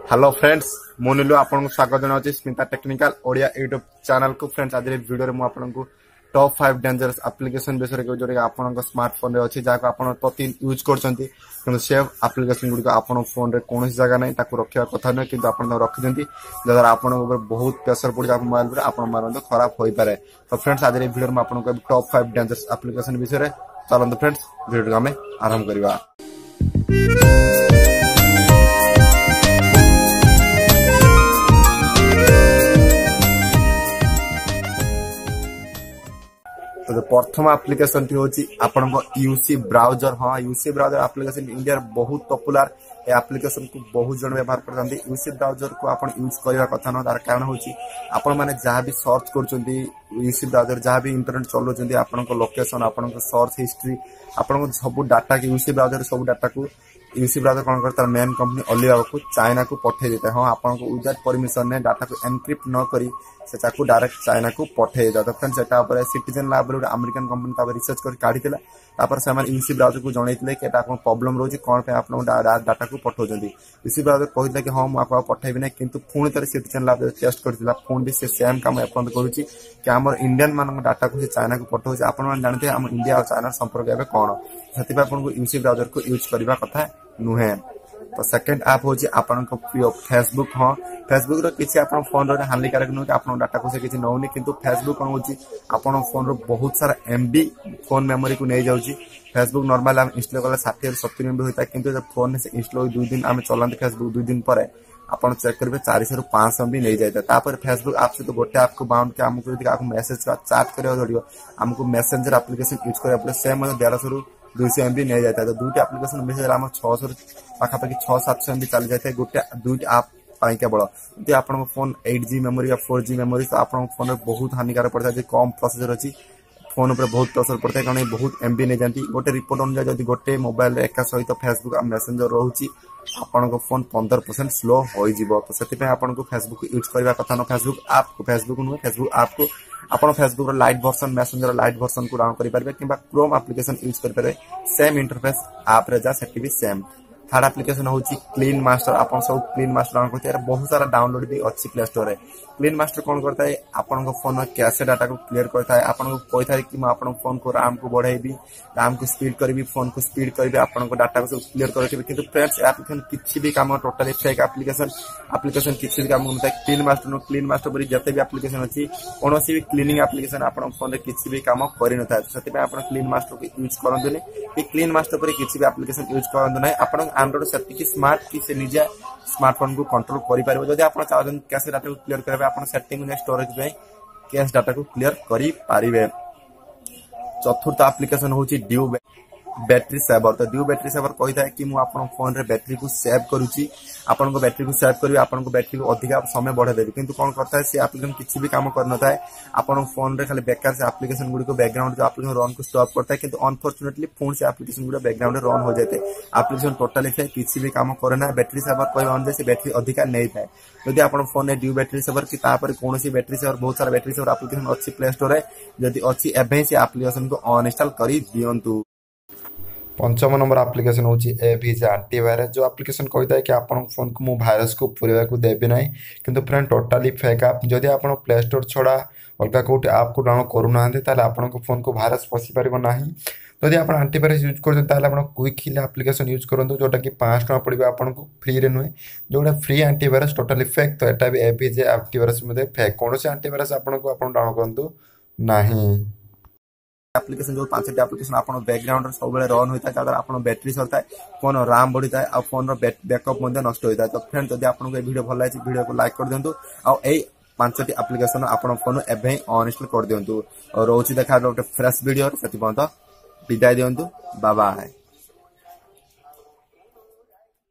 Hello friends मुनिलु आपको स्वागत जनावि Smita technical Odia YouTube channel को। फ्रेंड्स आज वीडियो में आपको टॉप 5 डेंजरस एप्लिकेशन विषय जो आपन स्मार्टफोन रे अच्छी जहाँ आप प्रतिदिन यूज कर सेव एप्लिकेशन गुड़िक आप फोन रे कौन जगह नहीं रखा कथा नुहे कि रखिंट जद्वारा आप बहुत प्रेसर पड़े मोबाइल पर आप खराब हो पाए। तो फ्रेंड्स आज वीडियो में आपको टॉप 5 डेंजरस एप्लिकेशन विषय चलते फ्रेंड्स वीडियो आम आरंभ करवा। तो प्रथम एप्लिकेशन टी होची आपनको यूसी ब्राउजर। हाँ यूसी ब्राउजर एप्लिकेशन इंडिया बहुत पॉपुलर एप्लिकेशन को बहुत जन व्यवहार करते। यूसी ब्राउजर को आप यूज करने कथा न तार कारण होची आपण माने जहाँ भी सर्च कर यूसी ब्राउजर जहाँ भी इंटरनेट चलाउछंती आपनको लोकेशन आपनको सर्च हिस्ट्री आपनको सब डाटा की यूसी ब्राउजर सब डाटा को यूसी ब्राउजर कौन करता है मेन कंपनी ओलिया को चाइना को पठे देता है। हाँ आपको विदाउट परमिशन ने डाटा को एनक्रिप्ट न करी से डायरेक्ट चाइना को पठे देता। तो फ्रेंड्स से सिटीजन लैब रे अमेरिकन कंपनी रिसर्च कर काढ़ी यूसी ब्राउजर को जनइले कि प्रॉब्लम रोज कौन पे आप डाटा को पठाउछंती। यूसी ब्राउजर कहता कि हाँ मुझे पठेबी ना किंतु पुणी थे सिटीजन लैब टेस्ट करथिला पुणी भी सेम काम एपर्यंत करुच्ची कि आम इंडियन मान डाटा को चाइना को पठाउछे। आपण जानते हैं आम इंडिया और चाइना संपर्क एवं कौन से आपको यूसी ब्राउजर को यूज करने कथा नुहे। तो सेकंड ऐप होची आपनको फेसबुक। हाँ फेसबुक रो किसी आपन फोन रो हानिकारक नुहे कि आपन डाटा को से किसी नौनी किंतु फेसबुक कौन होची आपन फोन रो बहुत सारा एमबी फोन मेमोरी को नहीं जाउची। फेसबुक नॉर्मल हम इंस्टॉल कला 60-70 एमबी होता है किंतु जब फोन से इंस्टॉल 2 दिन आम चलाते फेसबुक 2 दिन पर आपन चेक करेंगे 400-500 एमबी नहीं जाता। तापर फेसबुक ऐप से तो गोटे ऐप को बाउंड के आमको यदि आपको मैसेज चैट करने पड़ो आमको मैसेंजर एप्लिकेशन यूज करने पड़े सेम 150-200 एमबी नहीं जाता है। तो दुईट एप्लिकेशन मिसेज आम 600 पाखापाखि 600-700 एमबी चली जाए गोटे दुईट ऐप केवल यदि आप फोन 8G मेमोरी या 4G मेमोरी तो आप फोन में बहुत हानिकारक पड़ता है। कम प्रोसेसर अच्छी फोन पर बहुत प्रेसर पड़ता है कारण बहुत एमबी नहीं जाती। गोटे रिपोर्ट अनुसार जब गोटे मोबाइल एका सहित फेसबुक मेसेंजर रोची आपन फोन 15% स्लो हो। तो से आपको फेसबुक यूज करने कथा न फेसबुक ऐप को फेसबुक नुहे फेसबुक ऐप को आप Facebook lite version messenger lite version को डाउनलोड करेंगे कि क्रोम एप्लिकेशन यूज करेंगे सेम इंटरफेस ऐप रे जा सेठी भी सेम। थर्ड एप्लिकेशन होची क्लीन मास्टर। आप सब क्लीन मास्टर डाउनलोड करते हैं बहुत सारा डाउनलोड भी अच्छी प्ले स्टोर है। क्लीन मास्टर कौन करता है आपन फोन में कैसे डाटा को क्लियर करता है आपन को कहता है कि मैं फोन को रैम को बढ़ाई रैम को स्पीड करी फोन को स्पीड करी आपन डाटा को सब क्लियर कर। किंतु फ्रेंड्स एप्लिकेशन किसी भी काम टोटली फेक एप्लिकेशन किसी भी काम होता है। क्लीन मास्टर पर जिते भी एप्लिकेशन अच्छी कौन भी क्लीनिंग एप्लिकेशन आप फोन में किसी भी काम कर न था। तो क्लीन मास्टर को यूज करते क्लीन मास्टर पर किसी भी एप्लिकेशन यूज करते ना आप एंड्रॉइड से स्मार्ट कि से निजे स्मार्टफोन को कंट्रोल कर जब आप चाहते कैसे डाटा को क्लियर करेंगे आप सेटिंग स्टोरेज में कैश डाटा को क्लियर करेंगे। चतुर्थ एप्लिकेशन होची ड्यू बैटरी सेवर। तो ड्यू बैटरी सेवर कहता है कि मुझे आपन फोन रे बैटरी को सेव करुच्ची आपन को बैटरी को सेव करी आपन को बैटरी को अधिक समय बढ़ा देवी किंतु कौन करता है से एप्लिकेशन किसी भी काम करना है आपन फोन रे खाली बेकार से एप्लिकेशन गुडी को बैकग्राउंड जो एप्लिकेशन रन को स्टॉप करता है किंतु अनफॉर्चुनेटली फोन से एप्लिकेशन गुडी बैकग्राउंड रे रन हो जाते हैं एप्लिकेशन टोटली फेक किसी भी काम करना बैटरी सेवर कहवा अनुसार से बैटरी अधिक नहीं था। यदि आप फोन में ड्यू बैटरी सेवर कि कौन सी बैटरी सेवर बहुत सारा बैटरी सेवर एप्लिकेशन अच्छी प्ले स्टोर है जदि अच्छी एवं से एप्लिकेशन को अनइंस्टॉल कर दिंतु। पंचम नंबर एप्लिकेशन होची एवीजे एंटीवायरस जो एप्लिकेशन कहता है कि आपन फोन को मु वायरस को पूरेवा को देबे नहीं किंतु फ्रेंड टोटली फेक ऐप। जदि आपन प्ले स्टोर छड़ा अलग कोटे ऐप को डाउनलोड करू ना ताले आपन को फोन को वायरस पसी परबो नाही। जदि आप एंटीवायरस यूज करते ताले आपन क्विक हिल एप्लिकेशन यूज करंतु जोटा कि 5 टका पड़िबो आपन को फ्री रे नुहे जोटा फ्री एंटीवायरस टोटली फेक। तो एटा भी एवीजे एंटीवायरस मध्ये फेक कौन से एंटीवायरस आपन को डाउनलोड करंतु नाही। एप्लिकेशन जो 5टी एप्लिकेशन आपन बैकग्राउंड सब रन होता है जहाँ आपन बैटरी सरता है फोन रैम बढ़ी है फोन बैकअप नष्ट होता है। तो फ्रेंड जब आपको वीडियो भल लगे वीडियो को लाइक कर दिंतु और 5टी एप्लिकेशन आपन फोन एवं अनइंस्टॉल कर दिंतु और रोची देखा गोटे फ्रेश वीडियो से विदाय दिंतु। Bye bye.